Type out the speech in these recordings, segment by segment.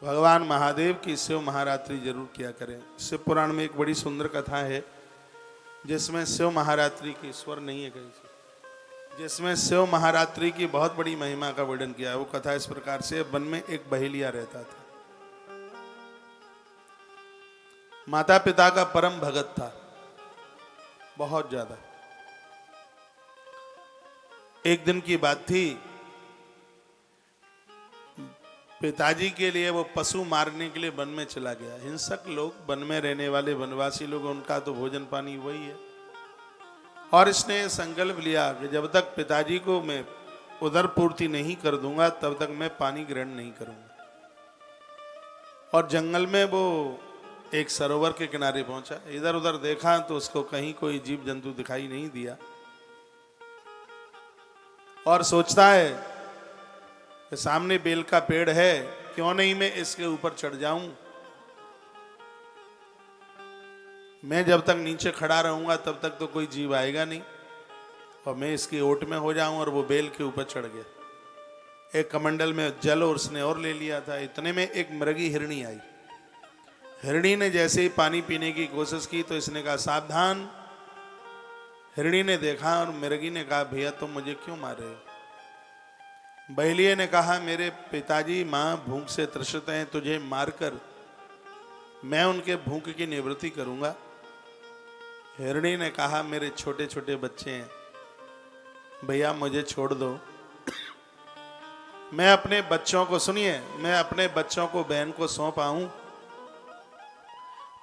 भगवान महादेव की शिव महारात्रि जरूर किया करें। शिव पुराण में एक बड़ी सुंदर कथा है जिसमें शिव महारात्रि की स्वर नहीं है कहीं से, जिसमें शिव महारात्रि की बहुत बड़ी महिमा का वर्णन किया है। वो कथा इस प्रकार से, वन में एक बहेलिया रहता था। माता पिता का परम भगत था, बहुत ज्यादा। एक दिन की बात थी, पिताजी के लिए वो पशु मारने के लिए वन में चला गया। हिंसक लोग, वन में रहने वाले वनवासी लोग, उनका तो भोजन पानी वही है। और इसने संकल्प लिया कि जब तक पिताजी को मैं उदर पूर्ति नहीं कर दूंगा तब तक मैं पानी ग्रहण नहीं करूंगा। और जंगल में वो एक सरोवर के किनारे पहुंचा। इधर उधर देखा तो उसको कहीं कोई जीव जंतु दिखाई नहीं दिया और सोचता है कि सामने बेल का पेड़ है, क्यों नहीं मैं इसके ऊपर चढ़ जाऊं। मैं जब तक नीचे खड़ा रहूंगा तब तक तो कोई जीव आएगा नहीं, और मैं इसकी ओट में हो जाऊं। और वो बेल के ऊपर चढ़ गया। एक कमंडल में जल और उसने और ले लिया था। इतने में एक मृगी हिरणी आई। हिरणी ने जैसे ही पानी पीने की कोशिश की तो इसने कहा सावधान। हिरणी ने देखा और मृगी ने कहा भैया तुम मुझे क्यों मार रहे हो। बहेलिये ने कहा मेरे पिताजी माँ भूख से त्रसित हैं, तुझे मारकर मैं उनके भूख की निवृत्ति करूंगा। हिरणी ने कहा मेरे छोटे छोटे बच्चे हैं भैया मुझे छोड़ दो। मैं अपने बच्चों को, सुनिए, मैं अपने बच्चों को बहन को सौंप आऊं,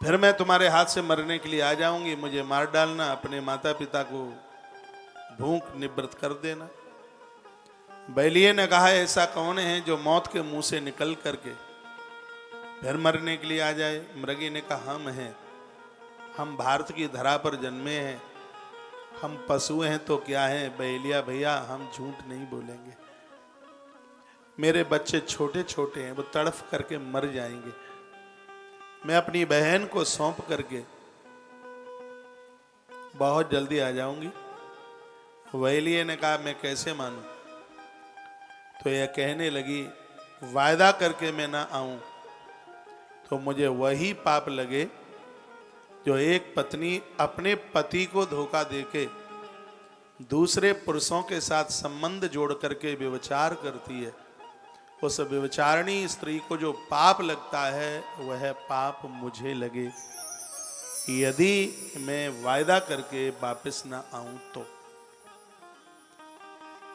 फिर मैं तुम्हारे हाथ से मरने के लिए आ जाऊंगी। मुझे मार डालना, अपने माता पिता को भूख निवृत्त कर देना। बहेलिये ने कहा ऐसा कौन है जो मौत के मुंह से निकल करके फिर मरने के लिए आ जाए। मृगी ने कहा हम हैं, हम भारत की धरा पर जन्मे हैं, हम पशु हैं तो क्या है। बहेलिया भैया हम झूठ नहीं बोलेंगे, मेरे बच्चे छोटे छोटे हैं, वो तड़फ करके मर जाएंगे। मैं अपनी बहन को सौंप करके बहुत जल्दी आ जाऊंगी। बहेलिये ने कहा मैं कैसे मानूं। तो यह कहने लगी वायदा करके मैं ना आऊं तो मुझे वही पाप लगे जो एक पत्नी अपने पति को धोखा देके दूसरे पुरुषों के साथ संबंध जोड़ करके व्यभिचार करती है। उस व्यभिचारिणी स्त्री को जो पाप लगता है वह पाप मुझे लगे, यदि मैं वायदा करके वापस ना आऊं तो।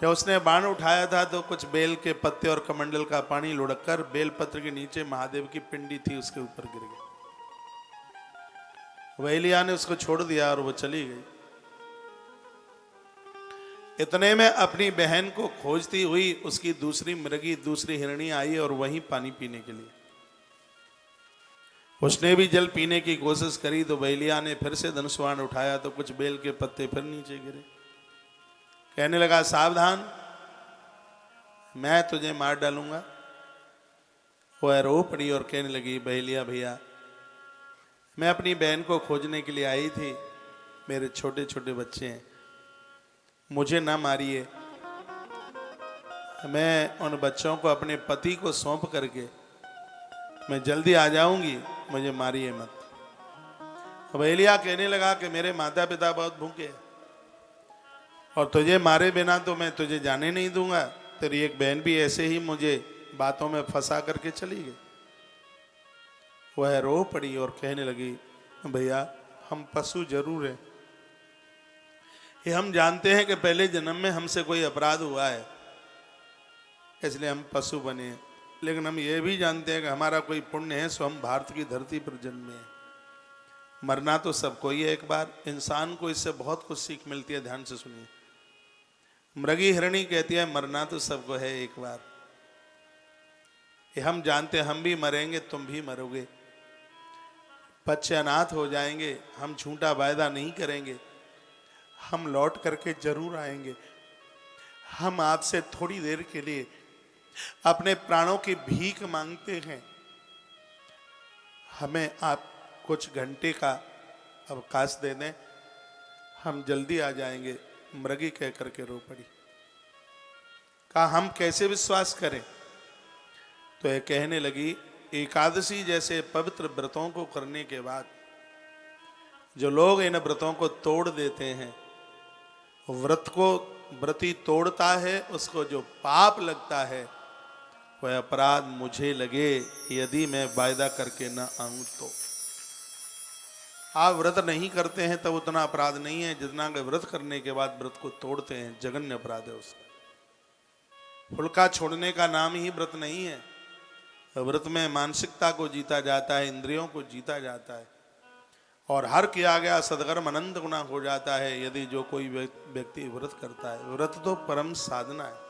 जब उसने बाण उठाया था तो कुछ बेल के पत्ते और कमंडल का पानी लुढ़ककर बेल पत्र के नीचे महादेव की पिंडी थी उसके ऊपर गिर गई। बहेलिया ने उसको छोड़ दिया और वो चली गई। इतने में अपनी बहन को खोजती हुई उसकी दूसरी मृगी, दूसरी हिरणी आई और वहीं पानी पीने के लिए। उसने भी जल पीने की कोशिश करी तो बहेलिया ने फिर से धनुष बाण उठाया तो कुछ बेल के पत्ते फिर नीचे गिरे। कहने लगा सावधान, मैं तुझे मार डालूंगा। वह रो पड़ी और कहने लगी बहेलिया भैया मैं अपनी बहन को खोजने के लिए आई थी, मेरे छोटे छोटे बच्चे हैं, मुझे ना मारिए। मैं उन बच्चों को अपने पति को सौंप करके मैं जल्दी आ जाऊंगी, मुझे मारिए मत। बहेलिया कहने लगा कि मेरे माता पिता बहुत भूखे हैं और तुझे मारे बिना तो मैं तुझे जाने नहीं दूंगा। तेरी एक बहन भी ऐसे ही मुझे बातों में फंसा करके चली गई। वह रो पड़ी और कहने लगी भैया हम पशु जरूर हैं, ये हम जानते हैं कि पहले जन्म में हमसे कोई अपराध हुआ है इसलिए हम पशु बने हैं, लेकिन हम ये भी जानते हैं कि हमारा कोई पुण्य है सो हम भारत की धरती पर जन्मे हैं। मरना तो सबको ही है एक बार। इंसान को इससे बहुत कुछ सीख मिलती है, ध्यान से सुनिए। मृगी हिरणी कहती है मरना तो सबको है एक बार, ये हम जानते हैं, हम भी मरेंगे तुम भी मरोगे, बच्चे अनाथ हो जाएंगे, हम झूठा वायदा नहीं करेंगे, हम लौट करके जरूर आएंगे। हम आपसे थोड़ी देर के लिए अपने प्राणों की भीख मांगते हैं, हमें आप कुछ घंटे का अवकाश दे दें, हम जल्दी आ जाएंगे। मृगी कह करके रो पड़ी। कहा हम कैसे विश्वास करें। तो ये कहने लगी एकादशी जैसे पवित्र व्रतों को करने के बाद जो लोग इन व्रतों को तोड़ देते हैं, व्रत को व्रती तोड़ता है, उसको जो पाप लगता है वह अपराध मुझे लगे यदि मैं वायदा करके न आऊं तो। आप व्रत नहीं करते हैं तब उतना अपराध नहीं है जितना कि व्रत करने के बाद व्रत को तोड़ते हैं, जघन्य अपराध है उसका। फुल्का छोड़ने का नाम ही व्रत नहीं है। व्रत में मानसिकता को जीता जाता है, इंद्रियों को जीता जाता है, और हर किया गया सदकर्म अनंत गुना हो जाता है यदि जो कोई व्यक्ति व्रत करता है। व्रत तो परम साधना है,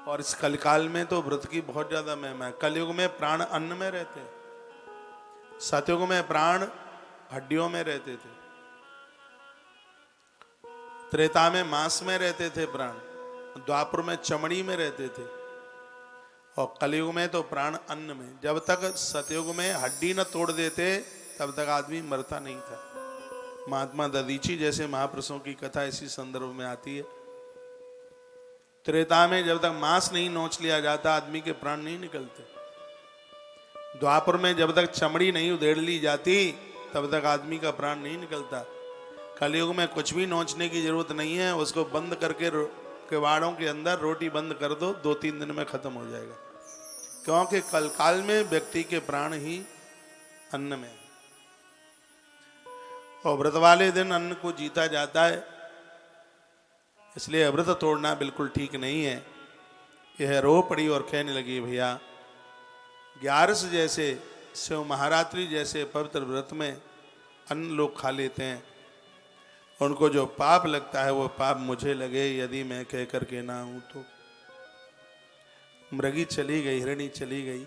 और इस कलिकाल में तो व्रत की बहुत ज्यादा महिमा है। कलयुग में प्राण अन्न में रहते हैं, सतयुग में प्राण हड्डियों में रहते थे, त्रेता में मांस में रहते थे प्राण, द्वापर में चमड़ी में रहते थे, और कलयुग में तो प्राण अन्न में। जब तक सतयुग में हड्डी न तोड़ देते तब तक आदमी मरता नहीं था। महात्मा दधीची जैसे महापुरुषों की कथा इसी संदर्भ में आती है। त्रेता में जब तक मांस नहीं नोच लिया जाता आदमी के प्राण नहीं निकलते। द्वापर में जब तक चमड़ी नहीं उधेड़ ली जाती तब तक आदमी का प्राण नहीं निकलता। कलयुग में कुछ भी नोचने की जरूरत नहीं है, उसको बंद करके किवाड़ों के अंदर रोटी बंद कर दो, 2-3 दिन में खत्म हो जाएगा, क्योंकि कलकाल में व्यक्ति के प्राण ही अन्न में है, और व्रत वाले दिन अन्न को जीता जाता है। इसलिए व्रत तोड़ना बिल्कुल ठीक नहीं है। यह रो पड़ी और कहने लगी, भैया ग्यारस जैसे, शिव महारात्रि जैसे पवित्र व्रत में अन्न लोग खा लेते हैं, उनको जो पाप लगता है वो पाप मुझे लगे यदि मैं कह करके ना हूं तो। मृगी चली गई, हिरणी चली गई।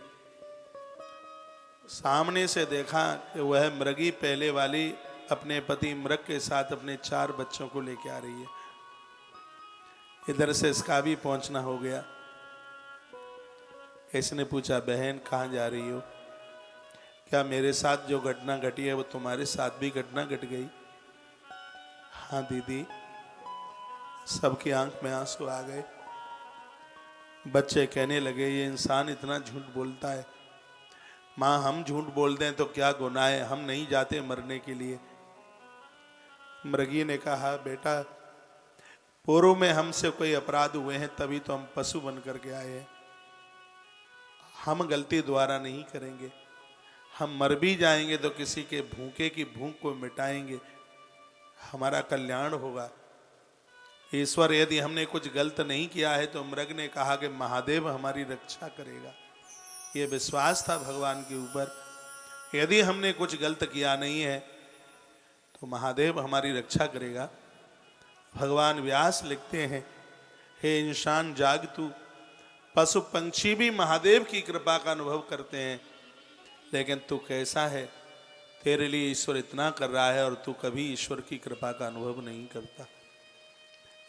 सामने से देखा कि वह मृगी पहले वाली अपने पति मृग के साथ अपने 4 बच्चों को लेके आ रही है। इधर से इसका भी पहुंचना हो गया। इसने पूछा, बहन कहाँ जा रही हो? क्या मेरे साथ जो घटना घटी है वो तुम्हारे साथ भी घटना घट गई? हाँ दीदी। सबकी आंख में आंसू आ गए। बच्चे कहने लगे, ये इंसान इतना झूठ बोलता है। माँ हम झूठ बोलते हैं तो क्या गुनाह है, हम नहीं जाते मरने के लिए। मृगी ने कहा, बेटा पूर्व में हमसे कोई अपराध हुए हैं तभी तो हम पशु बन करके आए हैं। हम गलती दोबारा नहीं करेंगे। हम मर भी जाएंगे तो किसी के भूखे की भूख को मिटाएंगे, हमारा कल्याण होगा। ईश्वर यदि हमने कुछ गलत नहीं किया है तो मृग ने कहा कि महादेव हमारी रक्षा करेगा। ये विश्वास था भगवान के ऊपर। यदि हमने कुछ गलत किया नहीं है तो महादेव हमारी रक्षा करेगा। भगवान व्यास लिखते हैं, हे इंसान जाग तू। पशु पंछी भी महादेव की कृपा का अनुभव करते हैं, लेकिन तू कैसा है? तेरे लिए ईश्वर इतना कर रहा है और तू कभी ईश्वर की कृपा का अनुभव नहीं करता।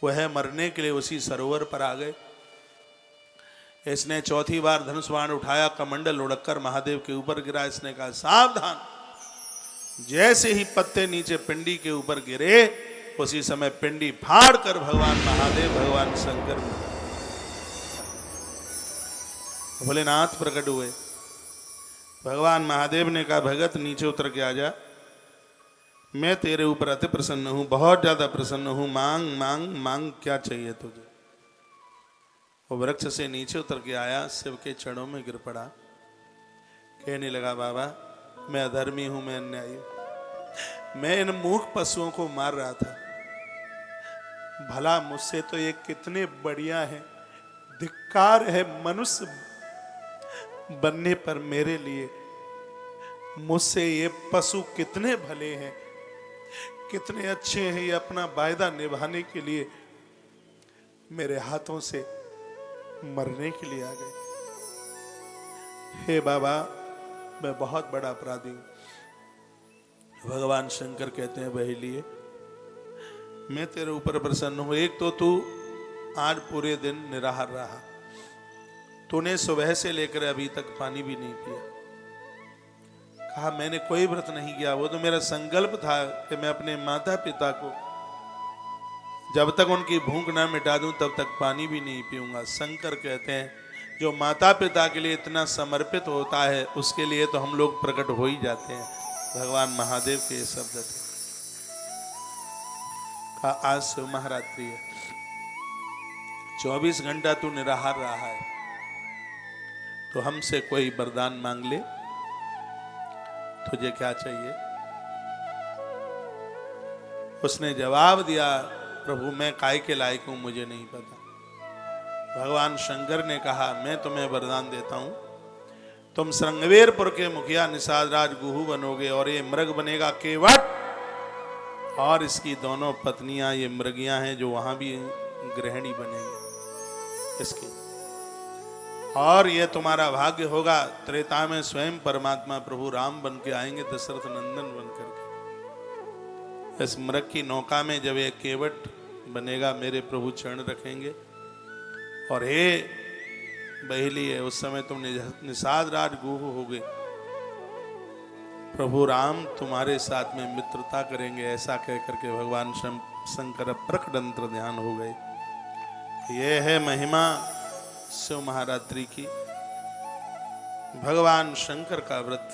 वह मरने के लिए उसी सरोवर पर आ गए। इसने चौथी बार धनुष बाण उठाया, कमंडल उड़कर महादेव के ऊपर गिरा। इसने कहा, सावधान। जैसे ही पत्ते नीचे पिंडी के ऊपर गिरे उसी समय पिंडी फाड़ कर भगवान महादेव, भगवान शंकर भोलेनाथ प्रकट हुए। भगवान महादेव ने कहा, भगत नीचे उतर के आ जा, मैं तेरे ऊपर अति प्रसन्न हूं, बहुत ज्यादा प्रसन्न हूं। मांग मांग मांग, क्या चाहिए तुझे? वो वृक्ष से नीचे उतर के आया, शिव के चरणों में गिर पड़ा, कहने लगा, बाबा मैं अधर्मी हूं, मैं अन्यायी हूं, मैं इन मूर्ख पशुओं को मार रहा था। भला मुझसे तो ये कितने बढ़िया हैं, धिक्कार है मनुष्य बनने पर मेरे लिए। मुझसे ये पशु कितने भले हैं, कितने अच्छे हैं, ये अपना वायदा निभाने के लिए मेरे हाथों से मरने के लिए आ गए। हे बाबा मैं बहुत बड़ा अपराधी हूं। भगवान शंकर कहते हैं, वही लिए मैं तेरे ऊपर प्रसन्न हूं। एक तो तू आज पूरे दिन निराहार रहा, तूने सुबह से लेकर अभी तक पानी भी नहीं पिया। कहा मैंने कोई व्रत नहीं किया, वो तो मेरा संकल्प था कि मैं अपने माता पिता को जब तक उनकी भूख ना मिटा दूं तब तक पानी भी नहीं पीऊंगा। शंकर कहते हैं जो माता पिता के लिए इतना समर्पित होता है उसके लिए तो हम लोग प्रकट हो ही जाते हैं। भगवान महादेव के ये शब्द थे। कहा आज से महारात्रि है, 24 घंटा तू निराहार रहा है, तो हमसे कोई वरदान मांग ले, तुझे क्या चाहिए? उसने जवाब दिया, प्रभु मैं काय के लायक हूं मुझे नहीं पता। भगवान शंकर ने कहा मैं तुम्हें वरदान देता हूं, तुम श्रृंगवेरपुर के मुखिया निषाद राज गुहू बनोगे और ये मृग बनेगा केवट, और इसकी दोनों पत्नियां ये मृगियां हैं जो वहां भी गृहिणी बनेंगी इसकी, और ये तुम्हारा भाग्य होगा। त्रेता में स्वयं परमात्मा प्रभु राम बन के आएंगे, दशरथ नंदन बन करके। इस मृग की नौका में जब ये केवट बनेगा मेरे प्रभु चरण रखेंगे, और हे बहेली है उस समय तुम निषाद राज गुह होगे, प्रभु राम तुम्हारे साथ में मित्रता करेंगे। ऐसा कह करके भगवान शंकर प्रकट अंतर ध्यान हो गए। यह है महिमा शिव महारात्रि की। भगवान शंकर का व्रत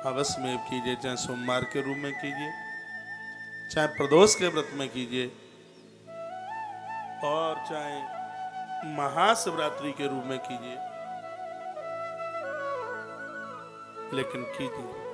अवश्य में कीजिए, चाहे सोमवार के रूप में कीजिए, चाहे प्रदोष के व्रत में कीजिए, और चाहे महाशिवरात्रि के रूप में कीजिए, लेकिन कीजिए।